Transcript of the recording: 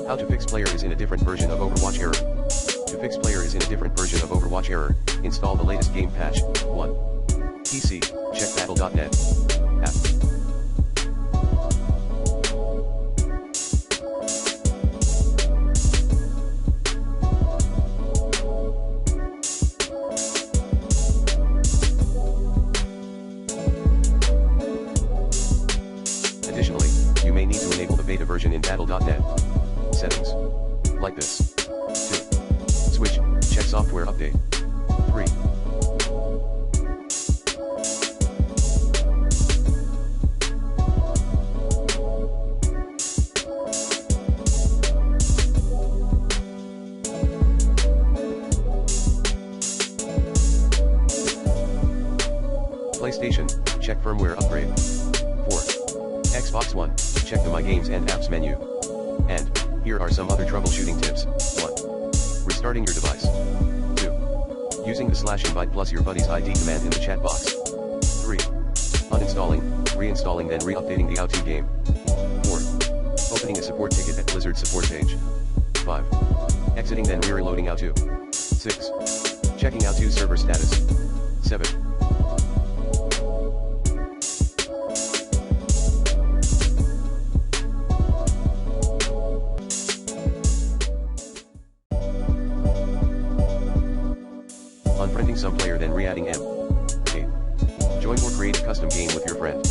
How to fix player is in a different version of Overwatch error. To fix player is in a different version of Overwatch error, install the latest game patch, 1. PC, check battle.net. App. Additionally, you may need to enable the beta version in battle.net. Settings. Like this. 2. Switch, check software update. 3. PlayStation, check firmware upgrade. 4. Xbox One, check the My Games and Apps menu. And, here are some other troubleshooting tips. 1. Restarting your device. 2. Using the /invite plus your buddy's ID command in the chat box. 3. Uninstalling, reinstalling then re-updating the OutTwo game. 4. Opening a support ticket at Blizzard support page. 5. Exiting then re-reloading OutTwo. 6. Checking OutTwo server status. 7. Unfriending some player then re-adding M. 8. Join or create a custom game with your friend.